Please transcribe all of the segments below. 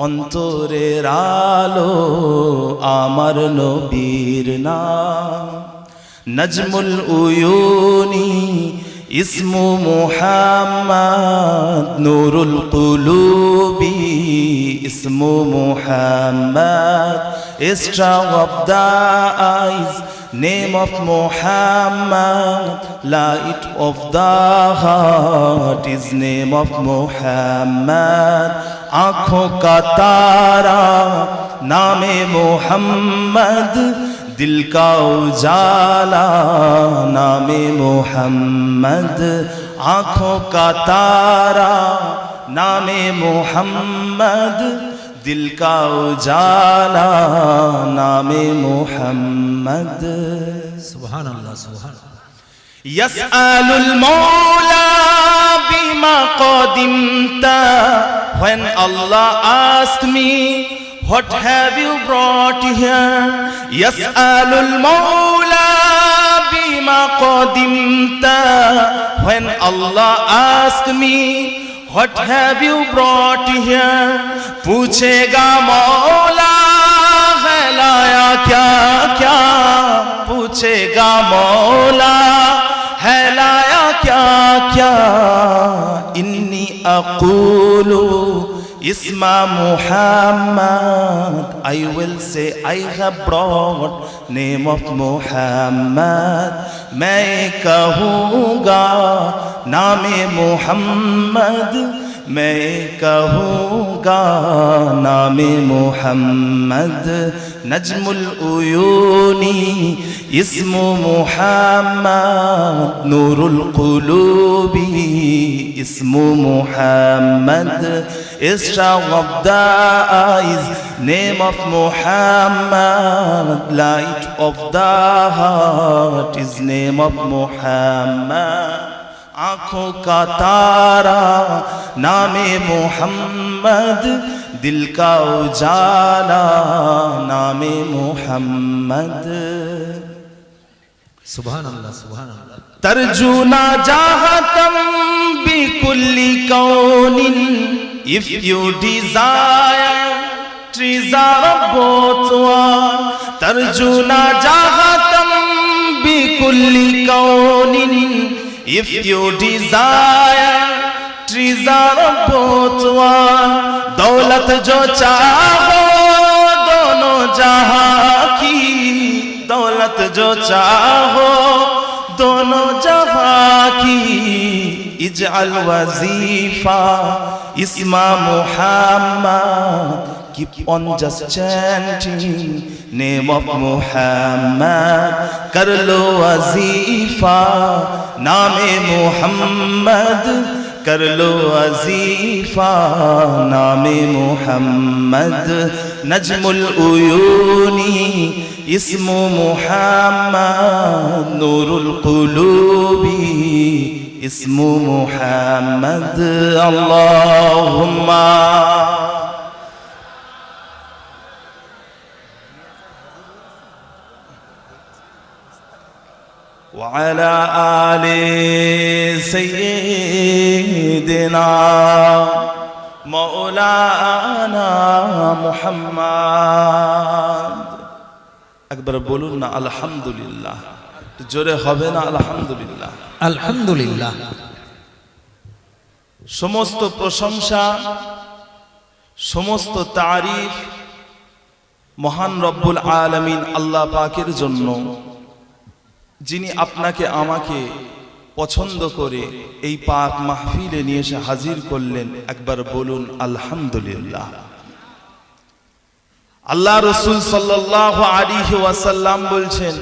অন্তরের আলো আমার নবীর নাম Nazmul উয়ুনি ইসমু Muhammad Nurul কুলুবি ইসমু Muhammad Star of the eyes, name of Muhammad. Light of the heart is name of Muhammad. आँखों का तारा नामे मोहम्मद, दिल का उजाला नामे मोहम्मद. आँखों का तारा नामे मोहम्मद, दिल का उजाला नामे मोहम्मद. सुभान अल्लाह सुभान. यसअलुल मौला बिमा qadimta. When Allah asked me, what have you brought here? Yas'alul Mawla bima qadimta. When Allah asked me, what have you brought here? पूछेगा मौला है लाया क्या क्या. पूछेगा मौला है लाया क्या क्या. इन्नी अक़ूलु Isma Muhammad, I will say I have brought name of Muhammad. मैं कहूँगा नामे Muhammad. मैं कहूँगा नामे Muhammad. नजमुल उयूनी इस्मु Muhammad. नूरुल कुलूबी इस्मु Muhammad. Star of the eyes, name of Muhammad. Light of the heart is name of Muhammad. आँखों का तारा नामे मोहम्मद, दिल का उजाला नामे मोहम्मद. सुभान अल्लाह सुभान अल्लाह. तर्जुना जाहतम बिकुल्ली कौनिन. If you desire treasure of both one, tarjuna jahatam bikulli kaunin. If you desire treasure of both one, दौलत जो चाहो दोनों जहां की. दौलत जो चाहो दोनों जहां की. इजअल वजीफा इस्मा Muhammad. Keep on just chanting name of Muhammad. कर लो वजीफा नामे Muhammad. कर लो वजीफा नामे Muhammad. नजमुल उयूनी इस्मु Muhammad. नूरुल कुलूबी इस्मु मुहम्मद. अल्लाहुम्मा व अला आले सय्यिदिना मौलाना मुहम्मद. একবার বলুন না আলহামদুলিল্লাহ. জোরে হবে না আলহামদুলিল্লাহ. আলহামদুলিল্লাহ. সমস্ত প্রশংসা সমস্ত তারিফ মহান রব্বুল আলামিন আল্লাহ পাকের জন্য, যিনি আপনাকে আমাকে পছন্দ করে এই পাক মাহফিলে নিয়ে এসে হাজির করলেন. একবার বলুন আলহামদুলিল্লাহ. আল্লাহ রাসূল সাল্লাল্লাহু আলাইহি ওয়াসাল্লাম বলছেন,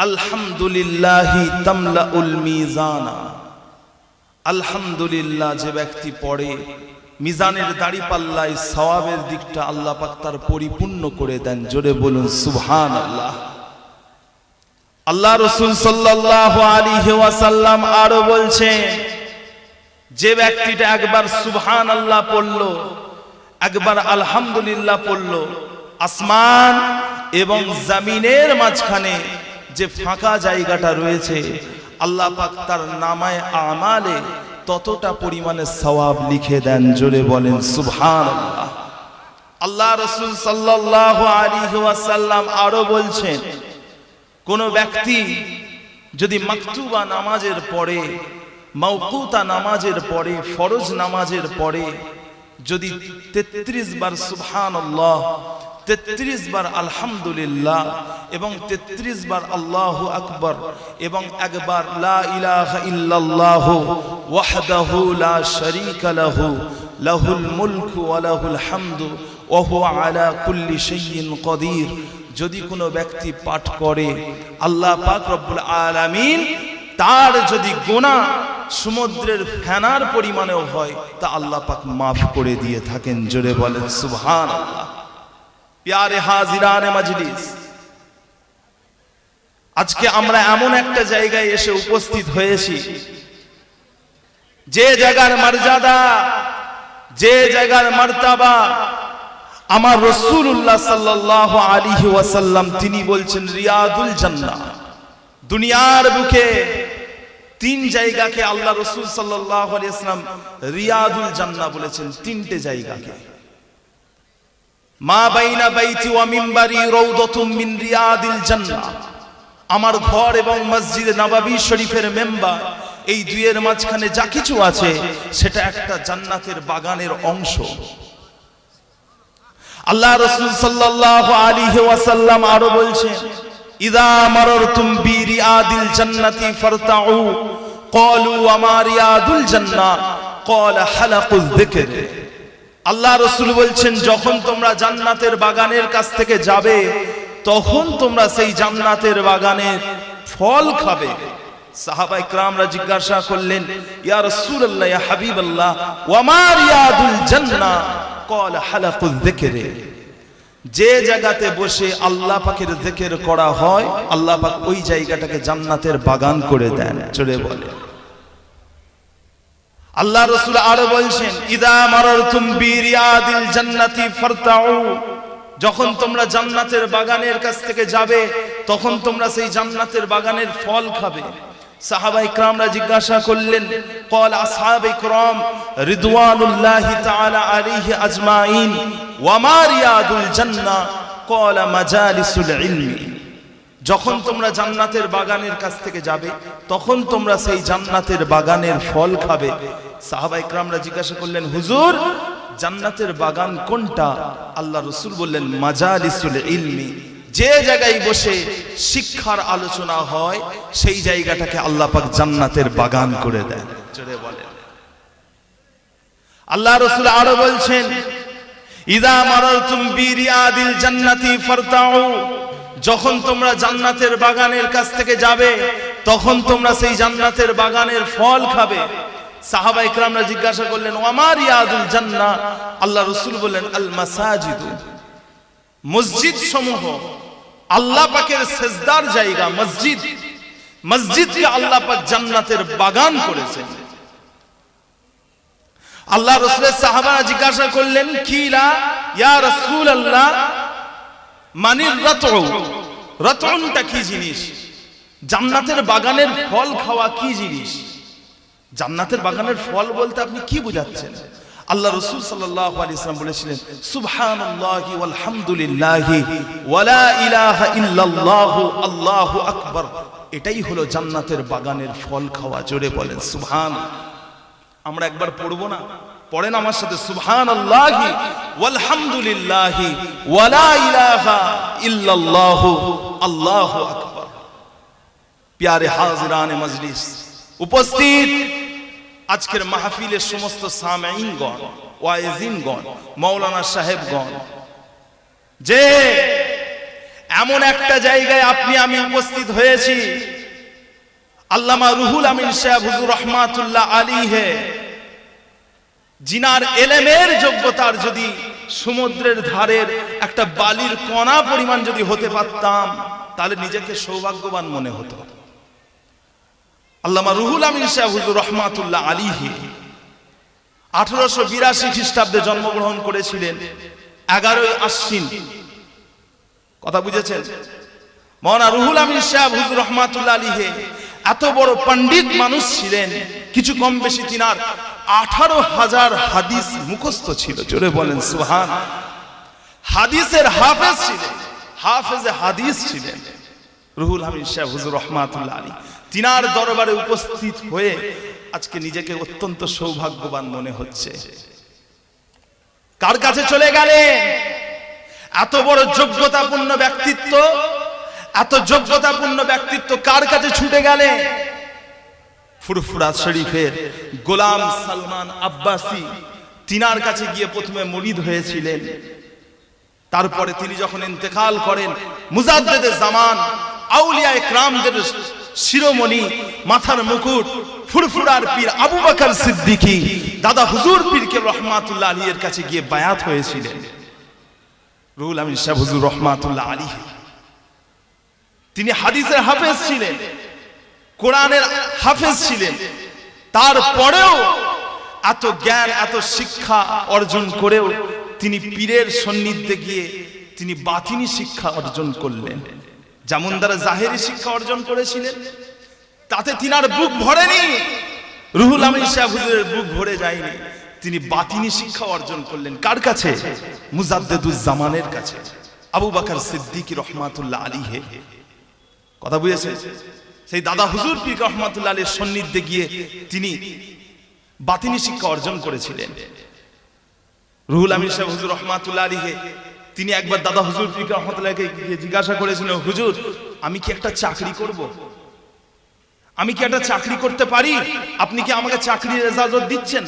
আলহামদুলিল্লাহি তামলাউল মিজানা. আলহামদুলিল্লাহ যে ব্যক্তি পড়ে, মিজানের দাড়ি পাল্লায় সওয়াবের দিকটা আল্লাহ পাক তার পরিপূর্ণ করে দেন. জোরে বলুন সুবহানাল্লাহ. আল্লাহ রাসূল সাল্লাল্লাহু আলাইহি ওয়াসাল্লাম আরো বলছেন, যে ব্যক্তিটা একবার সুবহানাল্লাহ পড়লো, একবার আলহামদুলিল্লাহ পড়লো, আসমান এবং জমিনের মাঝখানে যে ফাঁকা জায়গাটা রয়েছে আল্লাহ পাক তার নামায়ে আমালে ততটা পরিমাণে সওয়াব লিখে দেন. জোরে বলেন সুবহানাল্লাহ. আল্লাহ রাসূল সাল্লাল্লাহু আলাইহি ওয়াসাল্লাম আরো বলছেন, কোন ব্যক্তি যদি মাকতুবা নামাজের পরে, মাওকুতা নামাজের পরে, ফরজ নামাজের পরে যদি 33 বার সুবহানাল্লাহ, 33 বার আলহামদুলিল্লাহ এবং 33 বার আল্লাহু আকবার এবং একবার লা ইলাহা ইল্লাল্লাহু ওয়াহদাহু লা শারীকা লাহু লাহুল মুলকু ওয়া লাহুল হামদু ওয়া হুয়া আলা কুল্লি শাইইন কাদির, যদি কোনো ব্যক্তি পাঠ করে, আল্লাহ পাক রব্বুল আলামিন তার যদি গুনাহ সমুদ্রের ফেনার পরিমাণেও হয় তা আল্লাহ পাক মাফ করে দিয়ে থাকেন। জোরে বলেন সুবহানাল্লাহ। প্যারে হাজিরানে মজলিস, আজকে আমরা এমন একটা জায়গায় এসে উপস্থিত হয়েছি যে জায়গার মর্যাদা, যে জায়গার মার্তাবা আমার রাসূলুল্লাহ সাল্লাল্লাহু আলাইহি ওয়াসাল্লাম তিনি বলছেন রিয়াদুল জান্নাহ। দুনিয়ার বুকে তিন জায়গাকে আল্লাহ রাসূল সাল্লাল্লাহু আলাইহি ওয়াসাল্লাম রিয়াদুল জান্নাহ বলেছেন, তিনটে জায়গাকে। মা বাইনা বাইতি ওয়া মিম্বারি রাউদাতুম মিন রিয়াদিল জান্নাহ, আমার ঘর এবং মসজিদে নববী শরীফের মেম্বার, এই দুইয়ের মাঝখানে যা কিছু আছে সেটা একটা জান্নাতের বাগানের অংশ। আল্লাহ রাসূল সাল্লাল্লাহু আলাইহি ওয়াসাল্লাম আরো বলছেন, ইযা মারারতুম বিরিয়াদিল জান্নাতি ফারতাউ ক্বালু ওয়া মা রিয়াদুল জান্নাহ ক্বালা হালাকুয যিকর। আল্লাহ রাসূল বলছেন, যখন তোমরা জান্নাতের বাগানের কাছ থেকে যাবে তখন তোমরা সেই জান্নাতের বাগানের ফল খাবে। সাহাবায়ে কেরামরা জিজ্ঞাসা করলেন, ইয়া রাসূলুল্লাহ, ইয়া হাবিবাল্লাহ, ওয়া মা রিয়াদুল জান্নাহ ক্বালা হালাকুয যিকর। যে জায়গাতে বসে আল্লাহ পাকের জিকির করা হয় আল্লাহ পাক ওই জায়গাটাকে জান্নাতের বাগান করে দেন। চলে বলে আল্লাহ রাসূল আরো বলছেন, ইযা মারারতুম বিরিয়াদিল জান্নাতি ফারতাউ, যখন তোমরা জান্নাতের বাগানের কাছ থেকে যাবে তখন তোমরা সেই জান্নাতের বাগানের ফল খাবে। সাহাবায়ে কেরামরা জিজ্ঞাসা করলেন, ক্বাল আসহাবে কেরাম রিদওয়ানুল্লাহি তাআলা আলাইহি আজমাইন ওয়া মা রিয়াদুল জান্নাহ ক্বালা মাজালিসুল ইলমি। যখন তোমরা জান্নাতের বাগানের কাছ থেকে যাবে তখন তোমরা সেই জান্নাতের বাগানের ফল খাবে। সাহাবায়ে কেরামরা জিজ্ঞাসা করলেন, হুজুর জান্নাতের বাগান কোনটা? আল্লাহ রাসূল বললেন, মাজালিসুল ইলমি, যে জায়গায় বসে শিক্ষার আলোচনা হয় সেই জায়গাটাকে আল্লাহ পাক জান্নাতের বাগান করে দেন। জোরে বলেন। আল্লাহ রাসূল আরো বলছেন, ইযা মারারতুম বিরিয়াদিল জান্নাতি ফারতাউ, যখন তোমরা জান্নাতের বাগানের কাছ থেকে যাবে তখন তোমরা সেই জান্নাতের বাগানের ফল খাবে। সাহাবায়ে কেরামরা জিজ্ঞাসা করলেন, ওয়া মা রিয়াদুল জান্নাহ? আল্লাহ রাসূল বললেন, আল মাসাজিদ, মসজিদ সমূহ, আল্লাহ পাকের সিজদার জায়গা মসজিদ, মসজিদকে আল্লাহ পাক জান্নাতের বাগান করেছেন। আল্লাহ রাসূলের সাহাবারা জিজ্ঞাসা করলেন, কিলা ইয়া রাসূলুল্লাহ মানির রাতউ, রাতউনটা কি জিনিস? জান্নাতের বাগানের ফল খাওয়া কি জিনিস? জান্নাতের বাগানের ফল বলতে আপনি কি বোঝাচ্ছেন? আল্লাহ রাসূল সাল্লাল্লাহু আলাইহি ওয়াসাল্লাম বলেছিলেন, সুবহানাল্লাহি ওয়াল হামদুলিল্লাহি ওয়া লা ইলাহা ইল্লাল্লাহু আল্লাহু আকবার। এটাই হলো জান্নাতের বাগানের ফল খাওয়া। জোরে বলেন সুবহানাল্লাহ। আমরা একবার পড়বো না? পড়েন আমার সাথে, সুবহানাল্লাহি ওয়াল হামদুলিল্লাহি ওয়া লা ইলাহা ইল্লাল্লাহু আল্লাহু আকবার। প্যারে হাজিরানে মজলিস, উপস্থিত আজকের মাহফিলের সমস্ত সামেঈনগণ, ওয়াইজিনগণ, মাওলানা সাহেবগণ, যে এমন একটা জায়গায় আপনি আমি উপস্থিত হয়েছি, আল্লামা রুহুল আমিন সাহেব হুজুর রহমাতুল্লাহ আলাইহি, জিনার এলেমের যোগ্যতার যদি সমুদ্রের ধারের একটা বালির কণা পরিমাণ যদি হতে পারতাম তাহলে নিজেকে সৌভাগ্যবান মনে হতো। আল্লামা রুহুল আমিন সাহেব হুজুর রহমাতুল্লাহ আলাইহি 1882 খ্রিস্টাব্দে জন্মগ্রহণ করেছিলেন। 11ই আশ্বিন, কথা বুঝেছেন? মাওলানা রুহুল আমিন সাহেব হুজুর রহমাতুল্লাহ আলাইহি এত বড় পণ্ডিত মানুষ ছিলেন, কিছু কম বেশি তিনার 18,000 হাদিস মুখস্থ ছিল। জোরে বলেন সুবহান। হাদিসের হাফেজ ছিলেন, হাফেজে হাদিস ছিলেন রুহুল আমিন সাহেব হুজুর রহমাতুল্লাহ আলী। তিনার দরবারে উপস্থিত হয়ে আজকে নিজেকে অত্যন্ত সৌভাগ্যবান মনে হচ্ছে। কার কাছে চলে গেলেন? এত বড় যোগ্যতাপূর্ণ ব্যক্তিত্ব, এত যোগ্যতাপূর্ণ ব্যক্তিত্ব কার কাছে ছুটে গেলেন? ফুরফুরা শরীফের গোলাম সালমান আব্বাসী, তিনার কাছে গিয়ে প্রথমে মুরিদ হয়েছিলেন। তারপরে তিনি যখন ইন্তেকাল করেন, মুজাদ্দেদে জামান, আউলিয়া ইকরামদের শিরোমণি, মাথার মুকুট, ফুরফুরার পীর আবু বকর সিদ্দিকী দাদা হুজুর পীরকে রহমাতুল্লাহ আলীর কাছে গিয়ে বায়াত হয়েছিলেন। রুহুল আমিন সাহেব হুজুর রহমাতুল্লাহ আলী, তিনি হাদিসের হাফেজ ছিলেন, কোরআনের হাফেজ ছিলেন। তারপরেও এত জ্ঞান, এত শিক্ষা অর্জন করেও তিনি পীরের সান্নিধ্যে গিয়ে তিনি বাতিনি শিক্ষা অর্জন করলেন। যেমন দ্বারা জাহেরি শিক্ষা অর্জন করেছিলেন, তাতে তিনার বুক ভরেনি, রুহুল আমিন সাহেব হুজুরের বুক ভরে যায়নি। তিনি বাতিনি শিক্ষা অর্জন করলেন কার কাছে? মুজাদ্দেদুজ জামানের কাছে, আবু বকর সিদ্দিকী রহমাতুল্লাহ আলাইহি। কথা বুঝেছেন? সেই দাদা হুজুর পীর রহমাতুল্লাহ আলাইহির সান্নিধ্যে গিয়ে তিনি বাতিনি শিক্ষা অর্জন করেছিলেন। রুহুল আমিন সাহেব হুজুর রহমাতুল্লাহ আলাইহি, তিনি একবার দাদা হুজুর পীর রহমাতুল্লাহকে জিজ্ঞাসা করেছিলেন, হুজুর আমি কি একটা চাকরি করব? আমি কি একটা চাকরি করতে পারি? আপনি কি আমাকে চাকরির ইজাজত দিচ্ছেন?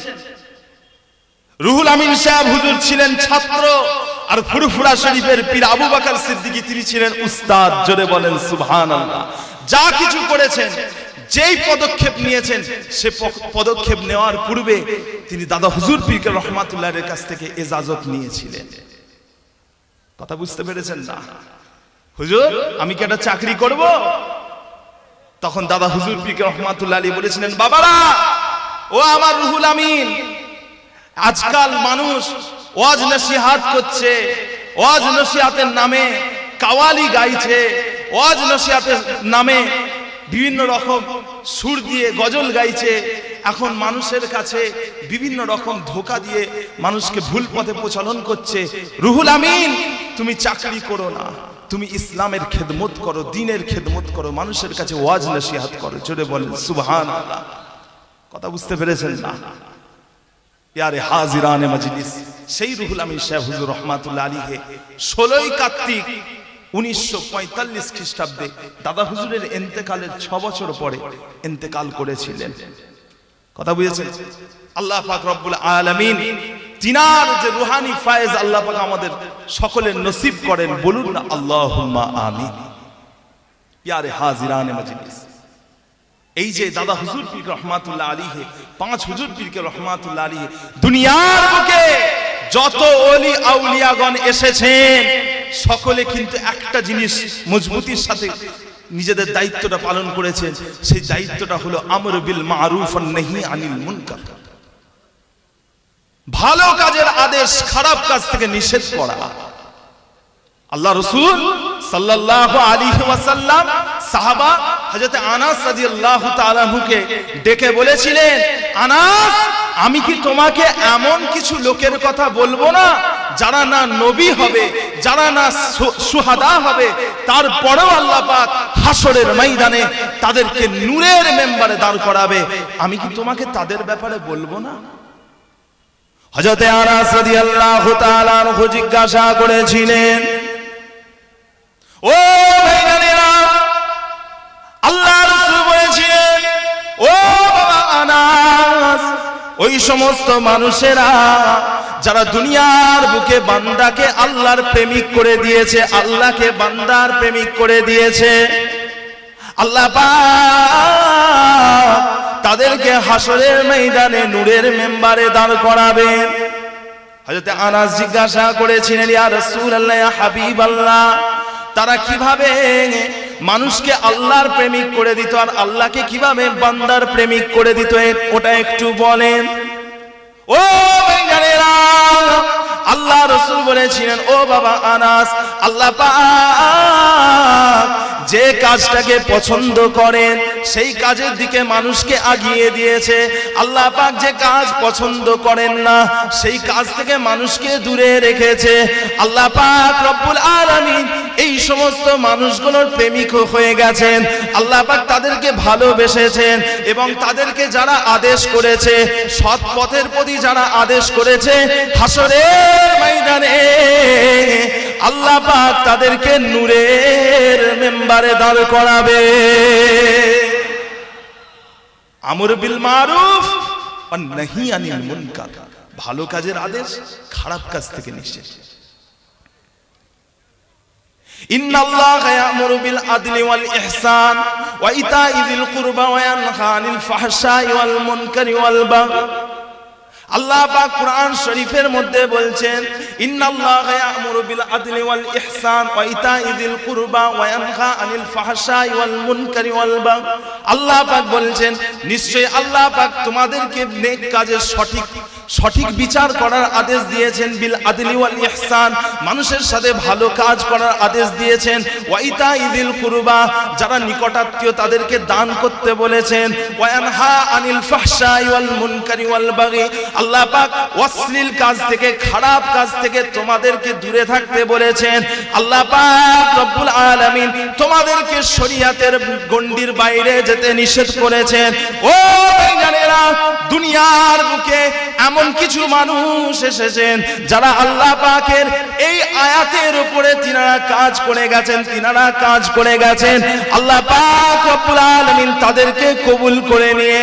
রুহুল আমিন সাহেব হুজুর ছিলেন ছাত্র, আর ফুরফুরা শরীফের পীর আবু বকর সিদ্দিকী তিনি ছিলেন উস্তাদ। জোরে বলেন সুবহানাল্লাহ। যা কিছু করেছেন, যেই পদক্ষেপ নিয়েছেন, সে পদক্ষেপ নেওয়ার পূর্বে তিনি দাদা হুজুর পীর রহমাতুল্লাহের কাছ থেকে ইজাজত নিয়েছিলেন। কথা বুঝতে পেরেছেন না? হুজুর আমি কি একটা চাকরি করব? তখন দাদা হুজুর পীর রহমাতুল্লাহ আলাইহি বলেছিলেন, বাবারা, ও আমার রুহুল আমিন, আজকাল মানুষ ওয়াজ নসিহত করছে, ওয়াজ নসিহতের নামে কাওয়ালি গাইছে, ওয়াজ নসিহতের নামে বিভিন্ন রকম সুর দিয়ে গজল গাইছে। এখন মানুষের কাছে বিভিন্ন রকম ধোঁকা দিয়ে মানুষকে ভুল পথে প্রচলন করছে। রুহুল আমিন, তুমি চাকরি করো না, তুমি ইসলামের খেদমত করো, দ্বীনের খেদমত করো, মানুষের কাছে ওয়াজ নসিহত করো। জোরে বলেন সুবহানাল্লাহ। কথা বুঝতে পেরেছেন না? ইয়ারে হাজিরানে মজলিস, সেই রুহুল আমিন সাহেব হুজুর রহমাতুল্লাহ আলাইহি 16ই কার্তিক 1945 খ্রিস্টাব্দে দাদা হুজুরের ইন্তেকালের 6 বছর পরে ইন্তেকাল করেছিলেন। কথা বুঝেছেন? আল্লাহ পাক রব্বুল আলামিন তিনার যে রুহানি ফায়েজ আল্লাহ পাক আমাদের সকলের নসিব করেন। বলুন না আল্লাহুম্মা আমিন। ইয়ারে হাজিরানে মজলিস, এই যে দাদা হুজুর পীর রহমাতুল্লাহ আলাইহি, 5 হুজুর পীর রহমাতুল্লাহ আলাইহি, দুনিয়ার বুকে যত ওলি আউলিয়াগণ এসেছেন, সকলে কিন্তু একটা জিনিস মজবুতির সাথে নিজেদের দায়িত্বটা পালন করেছেন। সেই দায়িত্বটা হলো আমর বিল মারুফ ওয়ান নাহি আনিল মুনকার, ভালো কাজের আদেশ, খারাপ কাজ থেকে নিষেধ করা। আল্লাহ রাসূল সাল্লাল্লাহু আলাইহি ওয়াসাল্লাম সাহাবা হযরত আনাস রাদিয়াল্লাহু তাআলা আনহুকে ডেকে বলেছিলেন, আনাস, আমি কি তোমাকে এমন কিছু লোকের কথা বলবো না যারা না নবী হবে, যারা না শুহাদা হবে, তারপরেও আল্লাহ পাক হাসরের ময়দানে তাদেরকে নূরের মেম্বারে দাঁড় করাবে? আমি কি তোমাকে তাদের ব্যাপারে বলবো না? হযরত আনাস রাদিয়াল্লাহু তাআলা আনহু জিজ্ঞাসা করেছিলেন, ও ভাইরা, আল্লাহ রাসূল বলেছিলেন, ও বাবা আনাস, ওই সমস্ত মানুষেরা যারা দুনিয়ার বুকে বান্দাকে আল্লাহর প্রেমিক করে দিয়েছে, আল্লাহকে বান্দার প্রেমিক করে দিয়েছে, আল্লাহ পাক তাদেরকে হাসরের ময়দানে নূরের মেম্বারে দাঁড় করাবেন। হযরত আনাস জিজ্ঞাসা করেছিলেন, ইয়া রাসূলুল্লাহ, ইয়া হাবিবাল্লাহ, তারা কিভাবে মানুষকে আল্লাহর প্রেমিক করে দিত আর আল্লাহকে কিভাবে বান্দার প্রেমিক করে দিত, ওটা একটু বলেন। ও ভাইজানেরা, আল্লাহ রাসূল বলেছিলেন, ও বাবা আনাস, আল্লাহ পাক যে কাজটাকে পছন্দ করেন সেই কাজের দিকে মানুষকে আগিয়ে দিয়েছে। আল্লাহ পাক যে কাজ পছন্দ করেন না সেই কাজ থেকে মানুষকে দূরে রেখেছে। আল্লাহ পাক রব্বুল আলামিন এই সমস্ত মানুষগুলোর প্রেমিক হয়ে গেছেন। আল্লাহ পাক তাদেরকে ভালোবেসেছেন এবং তাদেরকে যারা আদেশ করেছে, সৎ পথের প্রতি যারা আদেশ করেছে, হাসরের ময়দানে আল্লাহ পাক তাদেরকে নূরের মেম্বারে দাঁড় করাবে। আমর বিল মারুফ আর নাহি আনিল মুনকার, ভালো কাজের আদেশ, খারাপ কাজ থেকে নিষেধ। ইন্নাল্লাহা ইয়া'মুরু বিল আদলি ওয়াল ইহসান ওয়া ইতা'i যিল কুরবা ওয়া ইয়ানহা আনিল ফাহশাই ওয়াল মুনকারি ওয়াল বাগই। আল্লাহ পাক কুরআন শরীফের মধ্যে বলছেন, ইন্নাল্লাহা ইয়া'মুরু বিল আদলি ওয়াল ইহসান ওয়া ইতা'i যিল কুরবা ওয়া ইয়ানহা আনিল ফাহশাই ওয়াল মুনকারি ওয়াল বাগই। আল্লাহ পাক বলছেন, নিশ্চয়ই আল্লাহ পাক তোমাদেরকে নেক কাজের সঠিক বিচার করার আদেশ দিয়েছেন। বিল আদলি ওয়াল ইহসান, মানুষের সাথে ভালো কাজ করার আদেশ দিয়েছেন। ওয়া ইতা'i যিল কুরবা, যারা নিকটাত্মীয় তাদেরকে দান করতে বলেছেন। ওয়া ইয়ানহা আনিল ফাহশাই ওয়াল মুনকারি ওয়াল বাগই, আল্লাহ পাক অশ্লীল কাজ থেকে, খারাপ কাজ থেকে তোমাদেরকে দূরে থাকতে বলেছেন। আল্লাহ পাক রব্বুল আলামিন তোমাদেরকে শরীয়তের গণ্ডির বাইরে যেতে নিষেধ করেছেন। ও ভাইজানেরা, দুনিয়ার বুকে এমন কিছু মানুষ এসেছেন যারা আল্লাহ পাকের এই আয়াতের উপরে তিনারা কাজ করে গেছেন। আল্লাহ পাক রব্বুল আলামিন তাদেরকে কবুল করে নিয়ে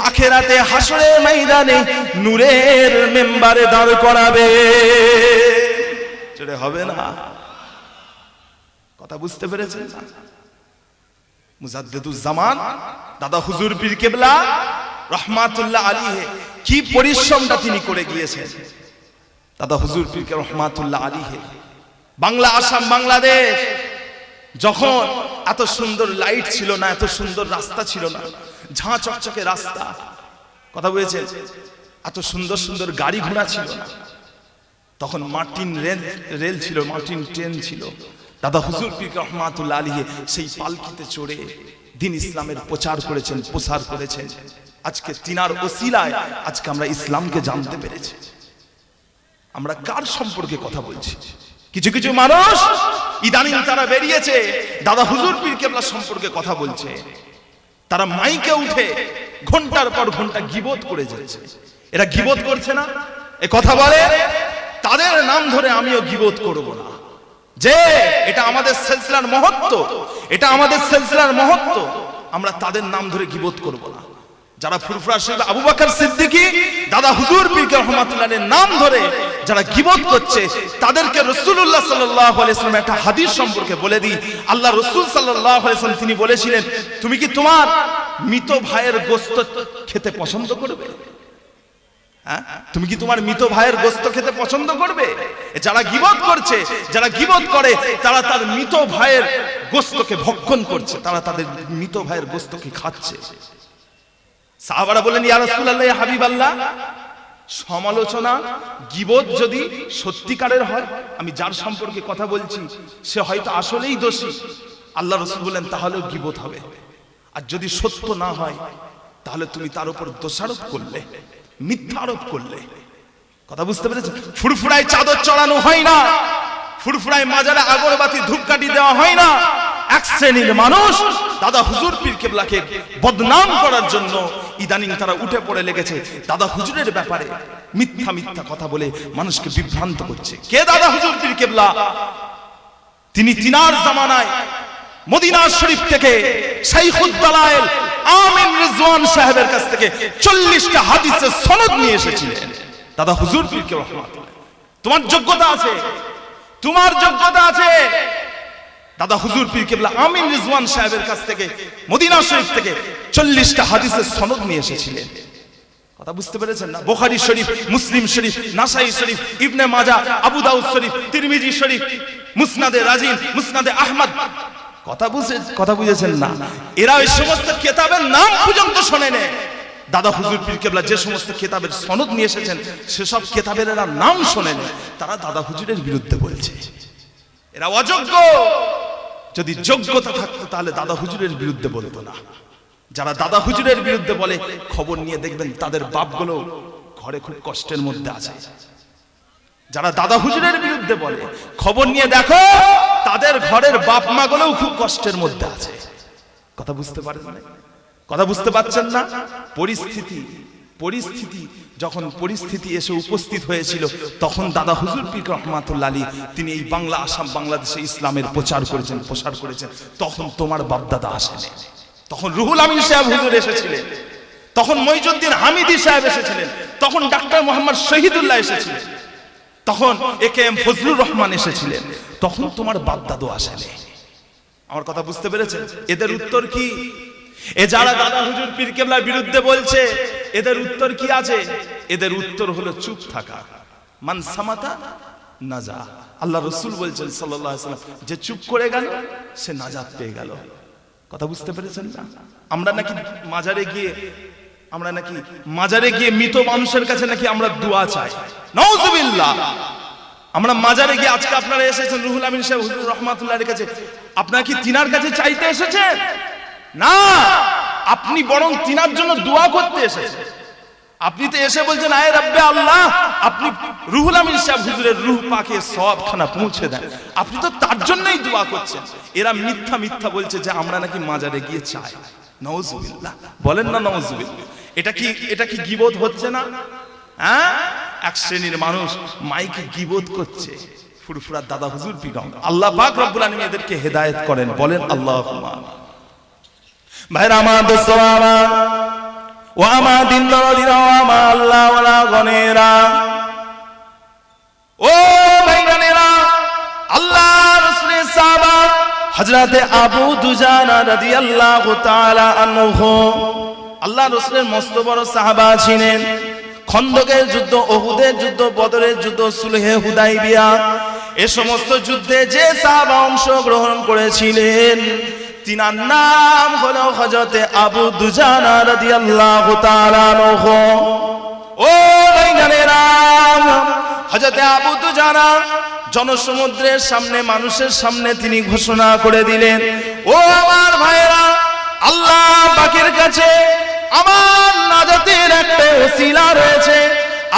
আখিরাতে হাসরের ময়দানে নূরের মেম্বারে দাঁড় করাবে। যেটা হবে না, কথা বুঝতে পেরেছেন? মুজাদ্দিদুজ জামান দাদা হুজুর পীর কেবলা রহমাতুল্লাহ আলাইহি কি পরিশ্রমটা তিনি করে গিয়েছেন। দাদা হুজুর পীর রহমাতুল্লাহ আলাইহি বাংলা, আসাম, বাংলাদেশ যখন এত সুন্দর লাইট ছিল না, এত সুন্দর রাস্তা ছিল না, ঝাঁ চকচকে রাস্তা, কথা বুঝেছেন, এত সুন্দর সুন্দর গাড়ি ঘোড়া ছিল না, তখন মার্টিন রেল ছিল, মার্টিন ট্রেন ছিল। দাদা হুজুর পীর রহমাতুল্লাহ আলাইহি সেই পালকিতে চড়ে দ্বীন ইসলামের প্রচার করেছেন, প্রসার করেছেন। আজকে তিনার ওসিলায় আজকে আমরা ইসলামকে জানতে পেরেছি। আমরা কার সম্পর্কে কথা বলছি? কিছু কিছু মানুষ ইদানিং তারা বেরিয়েছে দাদা হুজুর পীর কেবলা সম্পর্কে কথা বলছে। তারা মাইকে উঠে ঘন্টার পর ঘন্টা গীবত করে যাচ্ছে। এরা গীবত করছে না, এ কথা বলে, তাদের নাম ধরে আমিও গীবত করব না। যে এটা আমাদের সিলসিলার মহত্ব, এটা আমাদের সিলসিলার মহত্ব, আমরা তাদের নাম ধরে গীবত করব না। যারা ফুরফুরা শরীফ আবু বকর সিদ্দিকী দাদা হুজুর পীর রহমাতুল্লাহের নাম ধরে যারা গীবত করছে, তাদেরকে রাসূলুল্লাহ সাল্লাল্লাহু আলাইহি ওয়াসাল্লাম একটা হাদিস সম্পর্কে বলে দিই। আল্লাহ রাসূল সাল্লাল্লাহু আলাইহি ওয়াসাল্লাম তিনি বলেছিলেন, তুমি কি তোমার মৃত ভাইয়ের গোশত খেতে পছন্দ করবে? হ্যাঁ, তুমি কি তোমার মৃত ভাইয়ের গোশত খেতে পছন্দ করবে? যারা গীবত করছে, যারা গীবত করে, তারা তার মৃত ভাইয়ের গোশতকে ভক্ষণ করছে, তারা তাদের মৃত ভাইয়ের গোশতকে খাচ্ছে। সাহাবারা বলেন, ইয়া রাসূলুল্লাহ, ইয়া হাবিবাল্লাহ, সমালোচনা গীবত যদি সত্যিকারের হয়, আমি যার সম্পর্কে কথা বলছি সে হয়তো আসলেই দোষী, আল্লাহ রাসূল বলেন তাহলেও গীবত হবে। আর যদি সত্য না হয় তাহলে তুমি তার উপর দোষারোপ করলে, মিথ্যা আরোপ করলে। কথা বুঝতে পেরেছেন? ফুরফুরায় চাদর চড়ানো হয় না, ফুরফুরায় মাজারে আগরবাতি ধূপকাঠি দেওয়া হয় না। এক শ্রেণীর মানুষ দাদা হুজুর পীর কেবলাকে বদনাম করার জন্য ইদানিং তারা উঠে পড়ে লেগেছে। দাদা হুজুরের ব্যাপারে মিথ্যা মিথ্যা কথা বলে মানুষকে বিভ্রান্ত করছে। কে দাদা হুজুর পীর কেবলা? তিনি তিনার জামানায় মদিনা শরীফ থেকে শাইখুদ দালায়েল আমিন রিজওয়ান সাহেবের কাছ থেকে 40টা হাদিসের সনদ নিয়ে এসেছিলেন। দাদা হুজুর পীর কেবলা রহমাতুল্লাহ, তোমার যোগ্যতা আছে, তোমার যোগ্যতা আছে। দাদা হুজুর পীর কেবলা আমিন রিজওয়ান সাহেবের কাছ থেকে মদিনা শরীফ থেকে 40টা হাদিসের সনদ নিয়ে এসেছিলেন। কথা বুঝতে পেরেছেন না? বুখারী শরীফ, মুসলিম শরীফ, নাসাই শরীফ, ইবনে মাজাহ, আবু দাউদ শরীফ, তিরমিজি শরীফ, মুসনাদে রাজিন, মুসনাদে আহমদ। কথা বুঝেছেন না? এরা ওই সমস্ত কিতাবের নাম পর্যন্ত শোনে না। দাদা হুজুর পীর কেবলা যে সমস্ত কিতাবের সনদ নিয়ে এসেছেন সেসব কিতাবের এরা নাম শোনে না। তারা দাদা হুজুরের বিরুদ্ধে বলছে। এরা অযোগ্য। যদি যোগ্যতা থাকতো তাহলে দাদা হুজুরের বিরুদ্ধে বলতো না। যারা দাদা হুজুরের বিরুদ্ধে বলে খবর নিয়ে দেখবেন তাদের বাপগুলো ঘরে খুব কষ্টের মধ্যে আছে। যারা দাদা হুজুরের বিরুদ্ধে বলে খবর নিয়ে দেখো তাদের ঘরের বাপ মা গুলোও খুব কষ্টের মধ্যে আছে। কথা বুঝতে পারেন না? কথা বুঝতে পারছেন না? পরিস্থিতি যখন পরিস্থিতি এসে উপস্থিত হয়েছিল তখন দাদা হুজুর পীর রহমাতুল্লাহ আলী তিনি এই বাংলা আসাম বাংলাদেশে ইসলামের প্রচার করেছেন। তখন তোমার বাপ দাদা আসেনি, তখন রুহুল আমিন সাহেব হুজুর এসেছিলেন, তখন মইজুদ্দিন হামিদি সাহেব এসেছিলেন, তখন ডাক্তার মোহাম্মদ শহীদুল্লাহ এসেছিলেন, তখন একে এম ফজলুর রহমান এসেছিলেন, তখন তোমার বাপ দাদু আসেনি। আমার কথা বুঝতে পেরেছেন? এদের উত্তর কি? এ যারা দাদা হুজুর পীর কেবলার বিরুদ্ধে বলছে এদের উত্তর কি আছে? এদের উত্তর হলো চুপ থাকা। মান সামাতা নাজা। আল্লাহ রাসূল বলছেন সাল্লাল্লাহু আলাইহি ওয়াসাল্লাম, যে চুপ করে গেল সে নাজাত পেয়ে গেল। কথা বুঝতে পেরেছেন না? আমরা নাকি মাজারে গিয়ে মৃত মানুষের কাছে নাকি আমরা দোয়া চাই। নাউজুবিল্লাহ। আমরা মাজারে গিয়ে, আজকে আপনারা এসেছেন রুহুল আমিন সাহেব হুজুর রহমাতুল্লাহর কাছে, আপনারা কি তিনার কাছে চাইতে এসেছেন? না, আপনি বরং তিনার জন্য দোয়া করতে এসেছেন। আপনি তো এসে বলছেন আয় রব্বে আল্লাহ, আপনি রুহুল আমিন সাহেব হুজুরের রূহ পাকে সওয়াবখানা পৌঁছে দেন, আপনি তো তার জন্যই দোয়া করছেন। এরা মিথ্যা বলছে যে আমরা নাকি মাজারে গিয়ে চাই। নাউজুবিল্লাহ। বলেন না নাউজুবিল্লাহ? এটা কি গীবত হচ্ছে না? হ্যাঁ, এক শ্রেণীর মানুষ মাইকে গীবত করছে ফুরফুরার দাদা হুজুর পীর। আল্লাহ পাক রব্বুল আলামিন এদেরকে হেদায়েত করেন। বলেন আল্লাহুম্মা আমিন। ভাইরা আমার, দোস্তরা আমার, ও আমার দিন দরদিরা, ও আমার আল্লাহ ওয়ালা গনেরা, ও ভাইরানেরা, আল্লাহ রাসূলের সাহাবা হযরতে আবু দুজানা রাদিয়াল্লাহু তাআলা আনহু, আল্লাহ রাসূলের মস্ত বড় সাহাবা ছিলেন। খন্দকের যুদ্ধ, ওহুদের যুদ্ধ, বদরের যুদ্ধ, সুলহে হুদাইবিয়া, এই সমস্ত যুদ্ধে যে সাহাবা অংশগ্রহণ করেছিলেন তিনার নাম হলো হযরতে আবু দুজানা রাদিয়াল্লাহু তাআলা আনহু। ও ভাইজানেরা, হযরতে আবু দুজানা জনসমুদ্রের সামনে, মানুষের সামনে তিনি ঘোষণা করে দিলেন, ও আমার ভাইরা, আল্লাহ পাকের কাছে আমার নাজাতের একটা ওসিলা রয়েছে।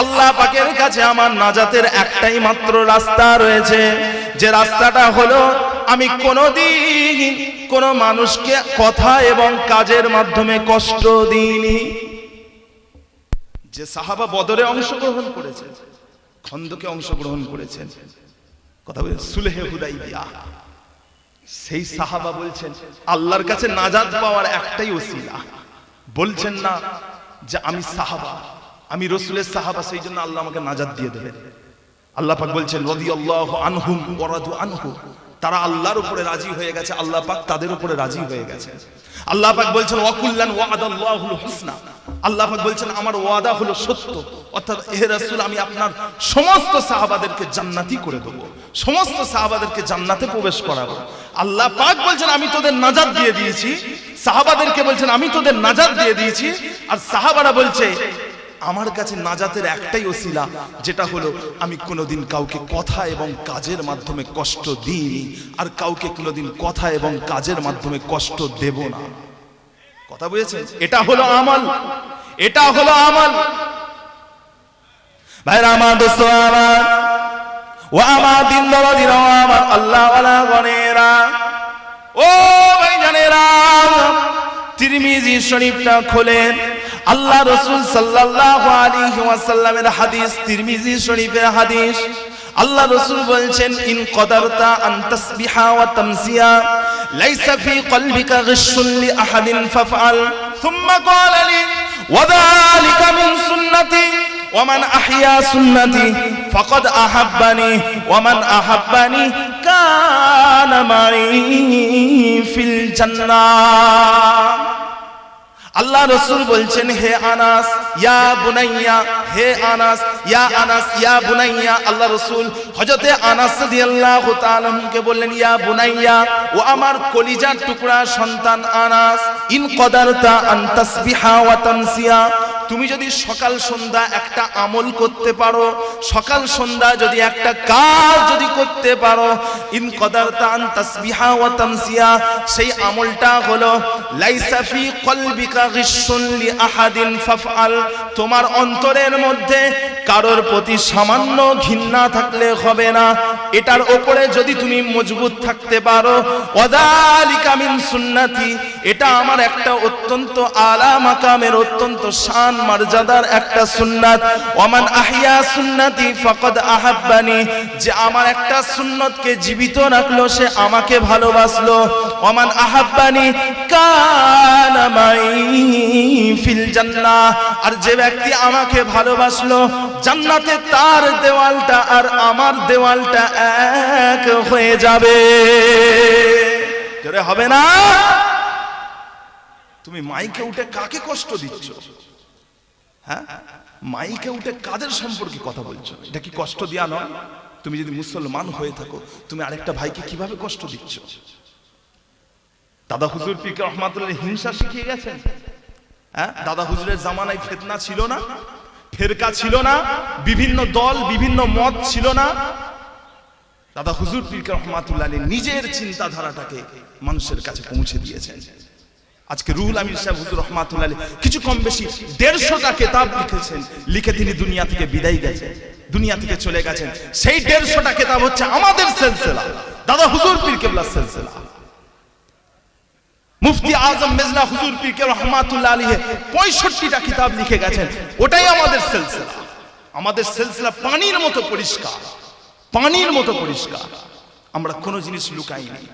আল্লাহ পাকের কাছে আমার নাজাতের একটাই মাত্র রাস্তা রয়েছে, যে রাস্তাটা হলো আমি কোনোদিন কোন মানুষকে কথা এবং কাজের মাধ্যমে কষ্ট দিইনি। যে সাহাবা বদরে অংশগ্রহণ করেছেন, খন্দকে অংশগ্রহণ করেছেন, কথা বলেন সুলহে হুদাইবিয়া, সেই সাহাবা বলছেন আল্লাহর কাছে নাজাত পাওয়ার একটাই ওসিলা। বলছেন না যে আমি সাহাবা, আমি রাসূলের সাহাবা, সেই জন্য আল্লাহ আমাকে নাজাত দিয়ে দেবেন। আল্লাহ পাক বলছেন রাদিয়াল্লাহু আনহুম ওয়া রাদু আনহু, তারা আল্লাহর উপরে রাজি হয়ে গেছে, আল্লাহ পাক তাদের উপরে রাজি হয়ে গেছে। আল্লাহ পাক বলছেন ওয়াকুল্লান ওয়াদাল্লাহুল হুসনা, আল্লাহ পাক বলছেন আমার ওয়াদা হলো সত্য, অর্থাৎ হে রাসূল আমি আপনার সমস্ত সাহাবাদেরকে জান্নাতি করে দেব, সমস্ত সাহাবাদেরকে জান্নাতে প্রবেশ করাবো। আল্লাহ পাক বলছেন আমি তোদের নাজাত দিয়ে দিয়েছি, সাহাবাদেরকে বলছেন আমি তোদের নাজাত দিয়ে দিয়েছি। আর সাহাবারা বলছে আমার কাছে নাজাতের একটাই ওসিলা, যেটা হলো আমি কোনোদিন কাউকে কথা এবং কাজের মাধ্যমে কষ্ট দিইনি, আর কাউকে কোনোদিন কথা এবং কাজের মাধ্যমে কষ্ট দেব না। কথা বুঝেছেন? এটা হলো আমল, এটা হলো আমল। ভাইরা আমার, দোস্তরা আমার, ও আমার দিন দরদিরা, ও আমার আল্লাহ ওয়ালা গনেরা, ও ভাইজানেরা, তিরমিজি শরীফটা খোলেন। আল্লাহ রাসূল সাল্লাল্লাহু আলাইহি ওয়াসাল্লামের হাদিস, তিরমিজি শরীফের হাদিস। আল্লাহ রাসূল বলছেন ইন কদারতা আন তাসবিহা ওয়া তামসিয়া লাইসা ফি কলবিকা গিশুন লি আহাদিন ফাফআল সুম্মা ক্বালা লি ওয়া যালিকা মিন সুন্নতি ওয়া মান আহইয়া সুন্নতি ফাকাদ আহাব্বানি ওয়া মান আহাব্বানি কানা মাই ফিল জান্নাহ। আল্লাহ রাসূল বলছেন হে আনাস ইয়া বুনাইয়া, হে আনাস ইয়া আনাস ইয়া বুনাইয়া। আল্লাহ রাসূল হযরতে আনাস রাদিয়াল্লাহু তাআলা কে বললেন ইয়া বুনাইয়া, ও আমার কলিজার টুকরা সন্তান আনাস, ইন কদারতা আন তাসবিহা ওয়া তামসিয়া, তুমি যদি সকাল সন্ধ্যা একটা আমল করতে পারো, সকাল সন্ধ্যা যদি একটা কাজ যদি করতে পারো, ইন কদারতা আন তাসবিহা ওয়া তামসিয়া, সেই আমলটা হলো লাইসা ফি কলবিকা গিশুন লি আহাদিন ফাফআল, তোমার অন্তরের মধ্যে কারোর প্রতি সামান্য ঘৃণা থাকলে হবে না। এটার উপরে যদি তুমি মজবুত থাকতে পারো, ওয়াযালিকা মিন সুন্নতি, এটা আমার একটা অত্যন্ত আলা মাকামের, অত্যন্ত শান মর্যাদার একটা সুন্নাত। ওয়ামান আহইয়া সুন্নতি ফাকাদ আহাব্বানি, যে আমার একটা সুন্নতকে জীবিত রাখলো সে আমাকে ভালোবাসলো। ওয়ামান আহাব্বানি কানা মাই ফিল জান্নাহ, আর যে ব্যক্তি আমাকে ভালোবাসলো জান্নাতে তার দেওয়ালটা আর আমার দেওয়ালটা এক হয়ে যাবে। জোরে হবে না? তুমি মাইকে উঠে কাকে কষ্ট দিচ্ছ? হ্যাঁ, মাইকে উঠে কাদের সম্পর্কে কথা বলছো? এটা কি কষ্ট দেয়া নয়? তুমি যদি মুসলমান হয়ে থাকো, তুমি আরেকটা ভাইকে কিভাবে কষ্ট দিচ্ছ? দাদা হুজুর পীর রহমাতুল্লাহ হিংসা শিখিয়ে গেছেন। হ্যাঁ, দাদা হুজুরের জামানায় ফিতনা ছিল না, ফেরকা ছিল না, বিভিন্ন দল বিভিন্ন মত ছিল না। দাদা হুজুর পীর রহমাতুল্লাহ নিজের চিন্তাধারাটাকে মানুষের কাছে পৌঁছে দিয়েছেন। আজকে রুহুল আমিন সাহেব হুজুর রহমাতুল্লাহ কিছু কম বেশি 150টা কিতাব লিখেছেন, লিখে তিনি দুনিয়া থেকে বিদায় গেছেন, দুনিয়া থেকে চলে গেছেন। সেই 150টা কিতাব হচ্ছে আমাদের সিলসিলা, দাদা হুজুর পীর কেবলার সিলসিলা। মুফতি আজম মেজলা হুজুর পীর রহমাতুল্লাহ আলাইহি 65টা কিতাব লিখে গেছেন, ওটাই আমাদের সিলসিলা। আমাদের সিলসিলা পানির মতো পরিষ্কার, পানির মতো পরিষ্কার, আমরা কোনো জিনিস লুকাইনি।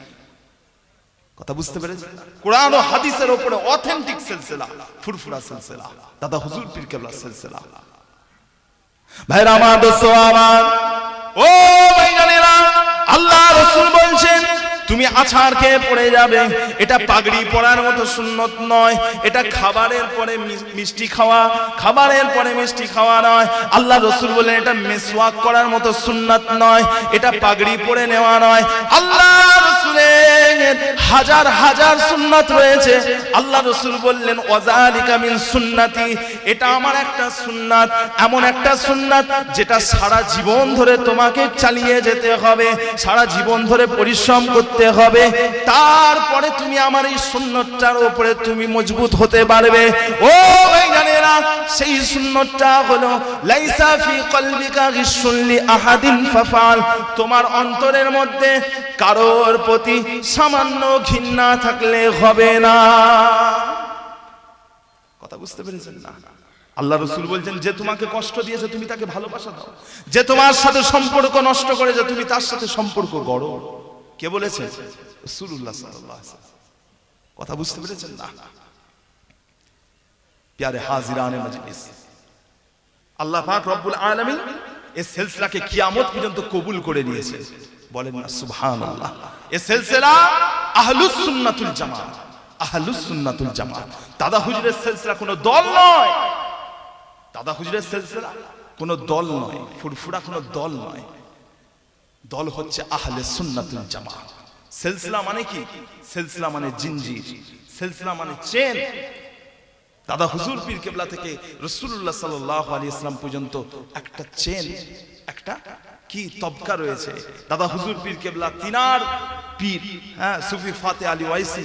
কথা বুঝতে পেরেছেন? কোরআন ও হাদিসের উপরে অথেন্টিক সিলসিলা, ফুরফুরা সিলসিলা, দাদা হুজুর পীর কেবলার সিলসিলা। ভাইরা আমার, দোস্ত আমার, ও ভাইজানেরা, আল্লাহ রাসূল বলছেন তুমি আছাড় খেয়ে পড়ে যাবে, এটা পাগড়ি পরার মতো সুন্নত নয়, এটা খাবারের পরে মিষ্টি খাওয়া, খাবারের পরে মিষ্টি খাওয়া নয়। আল্লাহ রাসূল বলেন এটা মিসওয়াক করার মতো সুন্নাত নয়, এটা পাগড়ি পরে নেওয়া নয়। আল্লাহ রাসূলের হাজার হাজার সুন্নাত রয়েছে। আল্লাহ রাসূল বললেন ওয়াযালিকা মিন সুন্নতি, এটা আমার একটা সুন্নাত, এমন একটা সুন্নাত যেটা সারা জীবন ধরে তোমাকে চালিয়ে যেতে হবে, সারা জীবন ধরে পরিশ্রম করতে হবে, তারপরে তুমি আমার এই সুন্নতটার উপরে তুমি মজবুত হতে পারবে। ও ভাইজানেরা, সেই সুন্নতটা হলো লাইসা ফি কলবিকা গিশুন লি আহাদিন ফাফআল, তোমার অন্তরের মধ্যে কারোর প্রতি সামান্য ঘৃণা থাকলে হবে না। কথা বুঝতে পেরেছেন না? আল্লাহ রাসূল বলছেন যে তোমাকে কষ্ট দিয়েছে তুমি তাকে ভালোবাসা দাও, যে তোমার সাথে সম্পর্ক নষ্ট করেছে তুমি তার সাথে সম্পর্ক গড়ো। কে বলেছেন? রাসূলুল্লাহ সাল্লাল্লাহু আলাইহি ওয়াসাল্লাম। কথা বুঝতে পেরেছেন না? প্যারে হাজিরানে মজলিস, আল্লাহ পাক রব্বুল আলামিন এই সিলসিলাকে কিয়ামত পর্যন্ত কবুল করে নিয়েছেন। বলেন না সুবহানাল্লাহ। এই সিলসিলা আহলুস সুন্নাতুল জামাত, আহলুস সুন্নাতুল জামাত। দাদা হুজুরের সিলসিলা কোনো দল নয়, দাদা হুজুরের সিলসিলা কোনো দল নয়, ফুরফুরা কোনো দল নয়। দল হচ্ছে আহলে সুন্নাতুল জামাত। সিলসিলা মানে কি? সিলসিলা মানে জিনজির, সিলসিলা মানে চেন। দাদা হুজুর পীর কেবলা থেকে রাসূলুল্লাহ সাল্লাল্লাহু আলাইহি ওয়াসাল্লাম পর্যন্ত একটা চেন, একটা কি তবকা রয়েছে। দাদা হুজুর পীর কেবলা তিনার পীর, হ্যাঁ, সুফি ফাতে আলী ওয়াইসি,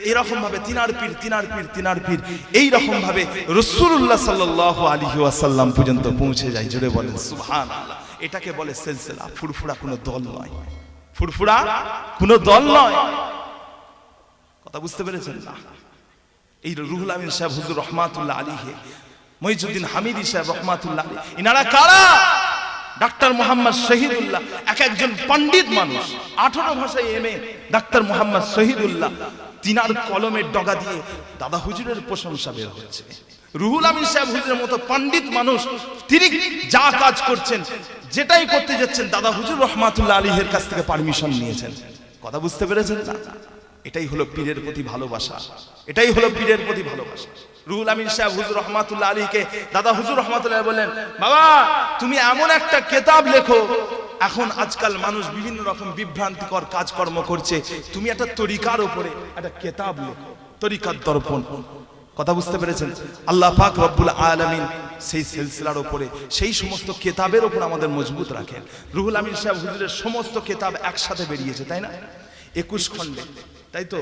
এরকম ভাবে তিনার পীর, তিনার পীর, তিনার পীর, এই রকম ভাবে রাসূলুল্লাহ সাল্লাল্লাহু আলাইহি ওয়াসাল্লাম পর্যন্ত পৌঁছে যায়। জোরে বলেন সুবহানাল্লাহ। এটাকে বলে সিলসিলা। ফুরফুরা কোনো দল নয়, ফুরফুরা কোনো দল নয়। কথা বুঝতে পেরেছেন না? এই রুহুল আমিন সাহেব হুজুর রহমাতুল্লাহ আলাইহি, মঈজউদ্দিন হামিদি সাহেব রহমাতুল্লাহ আলাইহি, ইনারা কারা? ডাক্তার মোহাম্মদ শহীদুল্লাহ, এক একজন পণ্ডিত মানুষ, 18 ভাষায় এমএ ডাক্তার মোহাম্মদ শহীদুল্লাহ, তিনার কলমের ডগা দিয়ে দাদা হুজুরের প্রশংসা বের হচ্ছে। রুহুল আমিন সাহেব হুজুরের মতো পণ্ডিত মানুষ, তিনি যা কাজ করছেন, যেটাই করতে যাচ্ছেন, দাদা হুজুর রহমাতুল্লাহ আলাইহির কাছ থেকে পারমিশন নিয়েছেন। কথা বুঝতে পেরেছেন না? এটাই হলো পীরের প্রতি ভালোবাসা, এটাই হলো পীরের প্রতি ভালোবাসা। রুহুল আমিন সাহেব হুজুর রহমাতুল্লাহ আলাইহিকে দাদা হুজুর রহমাতুল্লাহ বললেন, বাবা তুমি এমন একটা কিতাব লেখো, এখন আজকাল মানুষ বিভিন্ন রকম বিভ্রান্তিকর কাজকর্ম করছে, তুমি একটা তরিকার উপরে একটা কিতাব লেখো, তরিকার দর্পণ। কথা বুঝতে পেরেছেন? আল্লাহ পাক রব্বুল আলামিন সেই সিলসিলার উপরে, সেই সমস্ত কেতাবের উপর আমাদের মজবুত রাখেন। রুহুল আমিন সাহেব হুজুরের সমস্ত কেতাব একসাথে বেরিয়েছে, তাই না? 21 খণ্ডে, তাই তো?